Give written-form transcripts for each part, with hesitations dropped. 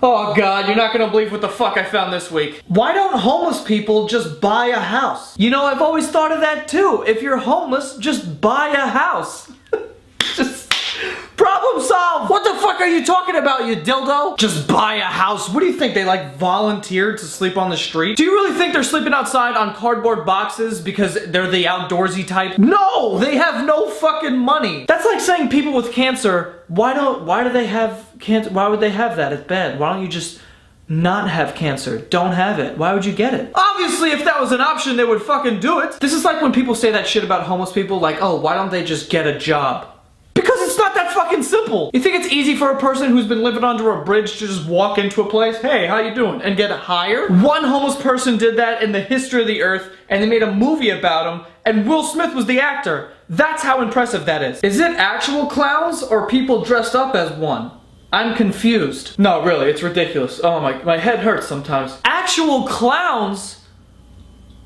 Oh god, you're not gonna believe what the fuck I found this week. Why don't homeless people just buy a house? You know, I've always thought of that too. If you're homeless, just buy a house. Just problem solved. What the fuck are you talking about, you dildo? Just buy a house. What do you think, they like volunteered to sleep on the street? Do you really think they're sleeping outside on cardboard boxes because they're the outdoorsy type? No, they have no fucking money. That's like saying people with cancer, why do they have cancer? Why would they have that? It's bad. Why don't you just not have cancer? Don't have it. Why would you get it? Obviously, if that was an option, they would fucking do it. This is like when people say that shit about homeless people, like, oh, why don't they just get a job? Because it's not that fucking simple. You think it's easy for a person who's been living under a bridge to just walk into a place, hey, how you doing, and get hired? One homeless person did that in the history of the earth, and they made a movie about him, and Will Smith was the actor. That's how impressive that is. Is it actual clowns or people dressed up as one? I'm confused. No, really, it's ridiculous. Oh my head hurts sometimes. Actual clowns?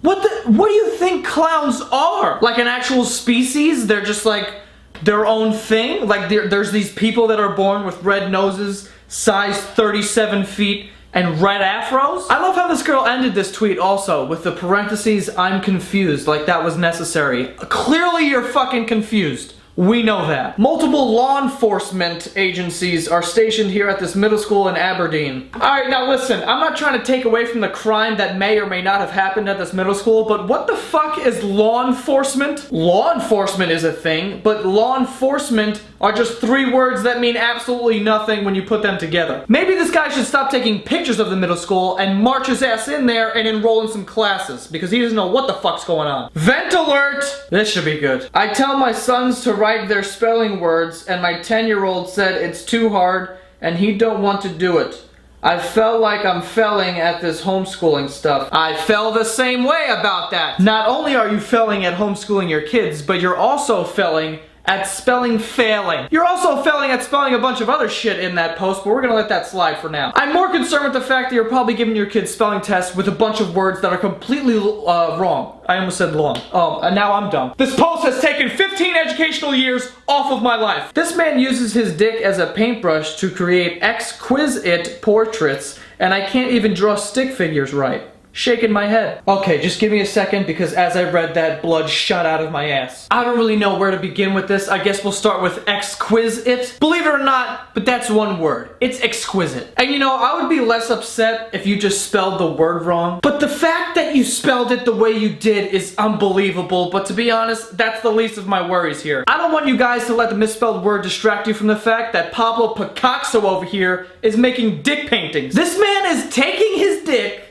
What do you think clowns are? Like an actual species? They're just like their own thing? Like there's these people that are born with red noses, size 37 feet, and red afros? I love how this girl ended this tweet also with the parentheses, I'm confused, like that was necessary. Clearly you're fucking confused. We know that. Multiple law enforcement agencies are stationed here at this middle school in Aberdeen. Alright, now listen, I'm not trying to take away from the crime that may or may not have happened at this middle school, but what the fuck is law enforcement? Law enforcement is a thing, but law enforcement are just three words that mean absolutely nothing when you put them together. Maybe this guy should stop taking pictures of the middle school and march his ass in there and enroll in some classes, because he doesn't know what the fuck's going on. Vent alert! This should be good. I tell my sons to write their spelling words, and my 10-year-old said it's too hard and he don't want to do it. I felt like I'm failing at this homeschooling stuff. I feel the same way about that. Not only are you failing at homeschooling your kids, but you're also failing at spelling failing. You're also failing at spelling a bunch of other shit in that post, but we're gonna let that slide for now. I'm more concerned with the fact that you're probably giving your kids spelling tests with a bunch of words that are completely wrong. I almost said long. And now I'm dumb. This post has taken 15 educational years off of my life. This man uses his dick as a paintbrush to create exquisite portraits, and I can't even draw stick figures right. Shaking my head. Okay, just give me a second, because as I read that, blood shot out of my ass. I don't really know where to begin with this. I guess we'll start with exquisite. Believe it or not, but that's one word. It's exquisite. And you know, I would be less upset if you just spelled the word wrong. But the fact that you spelled it the way you did is unbelievable. But to be honest, that's the least of my worries here. I don't want you guys to let the misspelled word distract you from the fact that Pablo Picasso over here is making dick paintings. This man is taking his dick,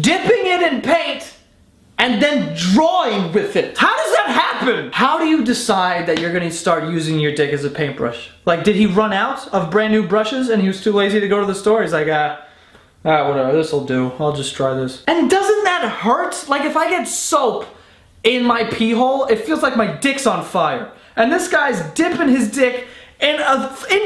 dipping it in paint, and then drawing with it. How does that happen? How do you decide that you're gonna start using your dick as a paintbrush? Like, did he run out of brand new brushes and he was too lazy to go to the store? He's like, whatever, this'll do. I'll just try this. And doesn't that hurt? Like, if I get soap in my pee hole, it feels like my dick's on fire. And this guy's dipping his dick in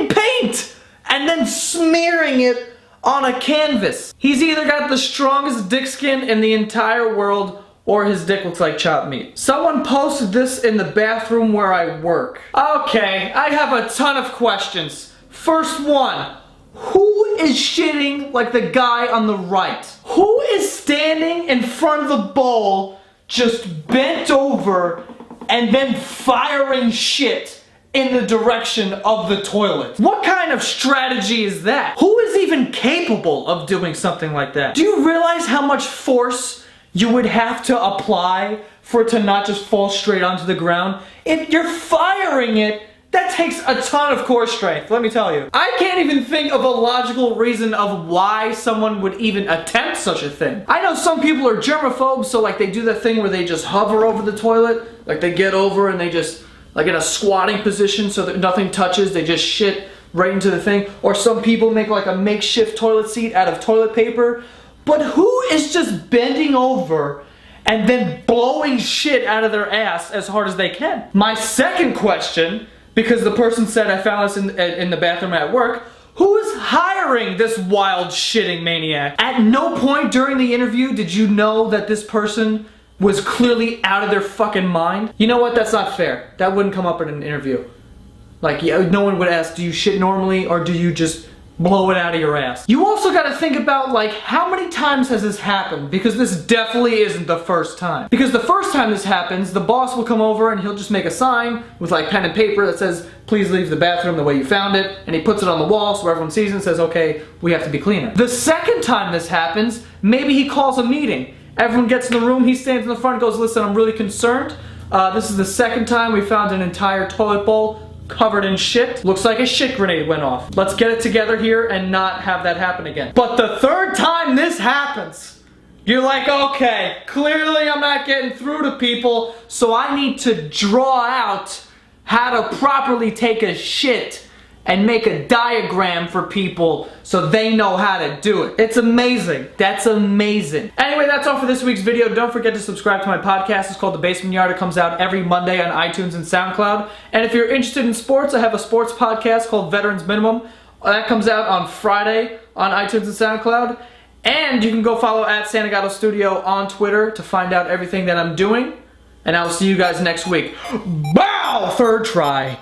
paint and then smearing it on a canvas. He's either got the strongest dick skin in the entire world, or his dick looks like chopped meat. Someone posted this in the bathroom where I work. Okay, I have a ton of questions. First one, who is shitting like the guy on the right? Who is standing in front of the bowl, just bent over, and then firing shit in the direction of the toilet? What kind of strategy is that? Who is even capable of doing something like that? Do you realize how much force you would have to apply for it to not just fall straight onto the ground? If you're firing it, that takes a ton of core strength, let me tell you. I can't even think of a logical reason of why someone would even attempt such a thing. I know some people are germaphobes, so like they do that thing where they just hover over the toilet, like they get over and they just, like in a squatting position so that nothing touches, they just shit right into the thing. Or some people make like a makeshift toilet seat out of toilet paper. But who is just bending over and then blowing shit out of their ass as hard as they can? My second question, because the person said I found this in the bathroom at work, who is hiring this wild shitting maniac? At no point during the interview did you know that this person was clearly out of their fucking mind. You know what? That's not fair. That wouldn't come up in an interview. Like, yeah, no one would ask, do you shit normally or do you just blow it out of your ass. You also gotta think about, like, how many times has this happened? Because this definitely isn't the first time. Because the first time this happens, the boss will come over and he'll just make a sign with like pen and paper that says, please leave the bathroom the way you found it, and he puts it on the wall so everyone sees it and says, okay, we have to be cleaner. The second time this happens, maybe he calls a meeting. Everyone gets in the room, he stands in the front and goes, listen, I'm really concerned. This is the second time we found an entire toilet bowl covered in shit. Looks like a shit grenade went off. Let's get it together here and not have that happen again. But the third time this happens, you're like, okay, clearly I'm not getting through to people, so I need to draw out how to properly take a shit and make a diagram for people so they know how to do it. It's amazing. That's amazing. Anyway, that's all for this week's video. Don't forget to subscribe to my podcast. It's called The Basement Yard. It comes out every Monday on iTunes and SoundCloud. And if you're interested in sports, I have a sports podcast called Veterans Minimum. That comes out on Friday on iTunes and SoundCloud. And you can go follow at Santagato Studio on Twitter to find out everything that I'm doing. And I'll see you guys next week. Bow! Third try.